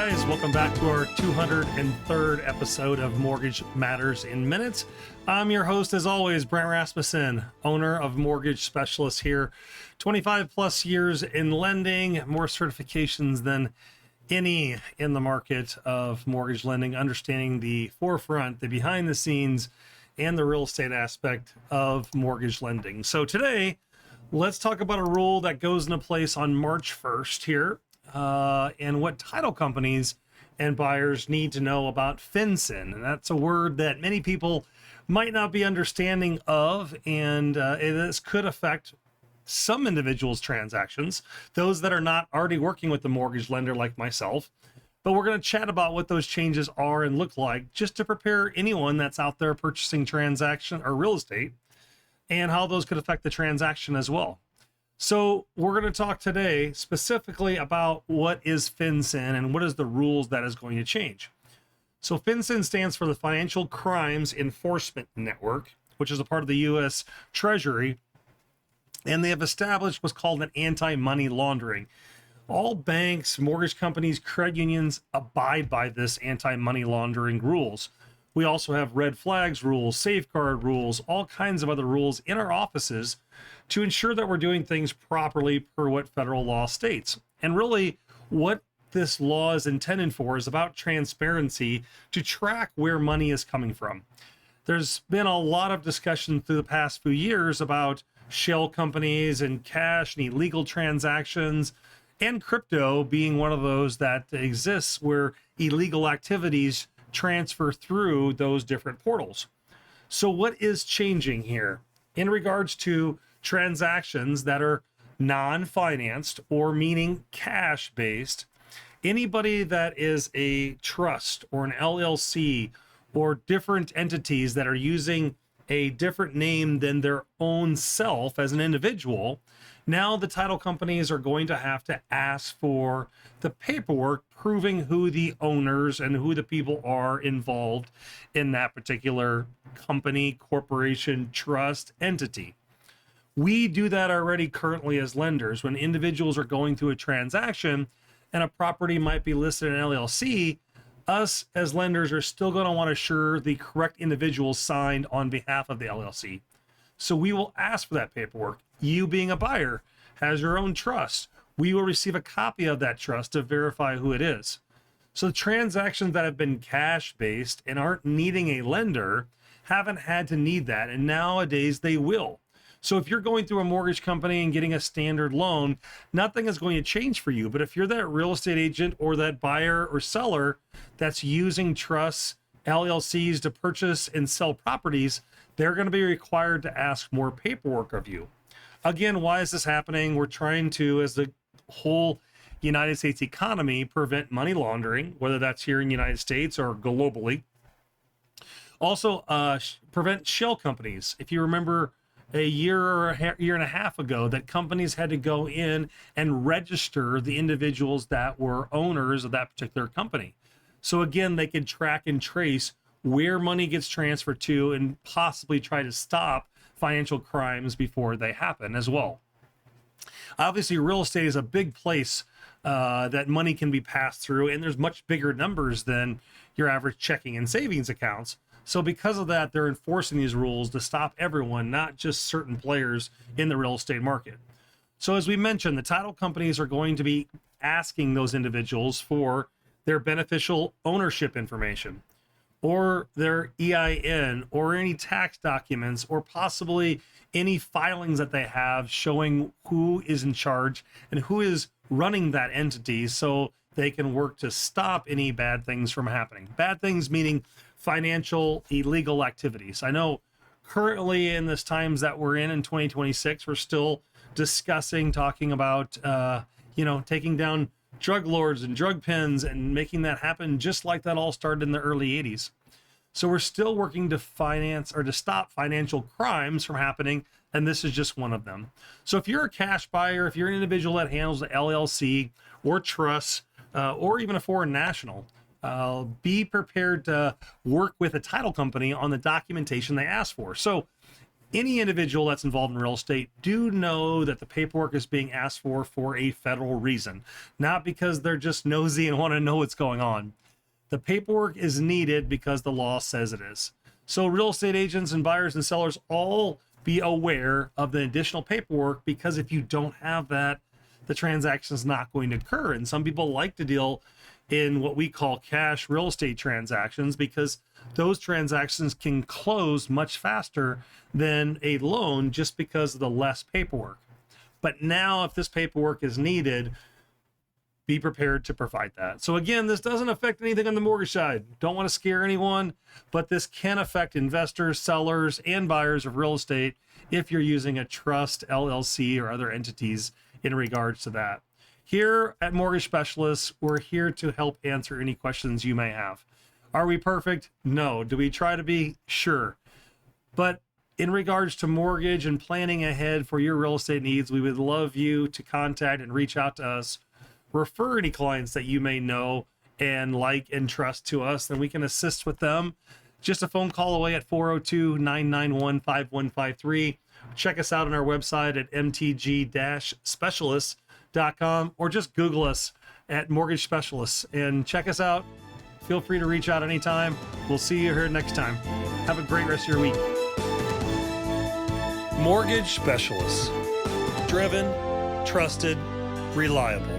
guys. Welcome back to our 203rd episode of Mortgage Matters in Minutes. I'm your host, as always, Brent Rasmussen, owner of Mortgage Specialist here. 25 plus years in lending, more certifications than any in the market of mortgage lending, understanding the forefront, the behind the scenes, and the real estate aspect of mortgage lending. So today, let's talk about a rule that goes into place on March 1st here. And what title companies and buyers need to know about FinCEN. And that's a word that many people might not be understanding of, and this could affect some individuals' transactions, those that are not already working with the mortgage lender like myself. But we're going to chat about what those changes are and look like, just to prepare anyone that's out there purchasing transaction or real estate, and how those could affect the transaction as well. So we're going to talk today specifically about what is FinCEN and what is the rules that is going to change. So FinCEN stands for the Financial Crimes Enforcement Network, which is a part of the U.S. Treasury, and they have established what's called an anti-money laundering. All banks, mortgage companies, credit unions abide by this anti-money laundering rules. We also have red flags rules, safeguard rules, all kinds of other rules in our offices to ensure that we're doing things properly per what federal law states. And really, what this law is intended for is about transparency to track where money is coming from. There's been a lot of discussion through the past few years about shell companies and cash and illegal transactions, and crypto being one of those that exists where illegal activities transfer through those different portals. So what is changing here in regards to transactions that are non-financed, or meaning cash-based? Anybody that is a trust or an LLC or different entities that are using a different name than their own self as an individual, now the title companies are going to have to ask for the paperwork proving who the owners and who the people are involved in that particular company, corporation, trust, entity. We do that already currently as lenders. When individuals are going through a transaction and a property might be listed in an LLC, us as lenders are still going to want to assure the correct individual signed on behalf of the LLC. So we will ask for that paperwork. You, being a buyer, has your own trust. We will receive a copy of that trust to verify who it is. So the transactions that have been cash-based and aren't needing a lender haven't had to need that, and nowadays they will. So if you're going through a mortgage company and getting a standard loan, nothing is going to change for you. But if you're that real estate agent or that buyer or seller that's using trusts, LLCs to purchase and sell properties, they're going to be required to ask more paperwork of you. Again, why is this happening? We're trying to, as the whole United States economy, prevent money laundering, whether that's here in the United States or globally. Also, prevent shell companies. If you remember, a year or a year and a half ago, that companies had to go in and register the individuals that were owners of that particular company. So again, they could track and trace where money gets transferred to and possibly try to stop financial crimes before they happen as well. Obviously, real estate is a big place that money can be passed through, and there's much bigger numbers than your average checking and savings accounts. So because of that, they're enforcing these rules to stop everyone, not just certain players in the real estate market. So as we mentioned, the title companies are going to be asking those individuals for their beneficial ownership information, or their EIN, or any tax documents, or possibly any filings that they have showing who is in charge and who is running that entity, so they can work to stop any bad things from happening. Bad things meaning financial illegal activities. I know currently in this times that we're in 2026, we're still discussing, talking about, taking down drug lords and drug pens and making that happen, just like that all started in the early 80s. So we're still working to finance or to stop financial crimes from happening, and this is just one of them. So if you're a cash buyer, if you're an individual that handles the LLC or trust, or even a foreign national, be prepared to work with a title company on the documentation they ask for. So any individual that's involved in real estate, do know that the paperwork is being asked for a federal reason, not because they're just nosy and want to know what's going on. The paperwork is needed because the law says it is. So real estate agents and buyers and sellers all be aware of the additional paperwork, because if you don't have that, the transaction is not going to occur. And some people like to deal in what we call cash real estate transactions, because those transactions can close much faster than a loan just because of the less paperwork. But now, if this paperwork is needed, be prepared to provide that. So again, this doesn't affect anything on the mortgage side. Don't want to scare anyone, but this can affect investors, sellers, and buyers of real estate if you're using a trust, LLC, or other entities in regards to that. Here at Mortgage Specialists, we're here to help answer any questions you may have. Are we perfect? No. Do we try to be? Sure. But in regards to mortgage and planning ahead for your real estate needs, we would love you to contact and reach out to us. Refer any clients that you may know and like and trust to us, and we can assist with them. Just a phone call away at 402-991-5153. Check us out on our website at mtg-specialists.com, or just Google us at Mortgage Specialists and check us out. Feel free to reach out anytime. We'll see you here next time. Have a great rest of your week. Mortgage Specialists. Driven, trusted, reliable.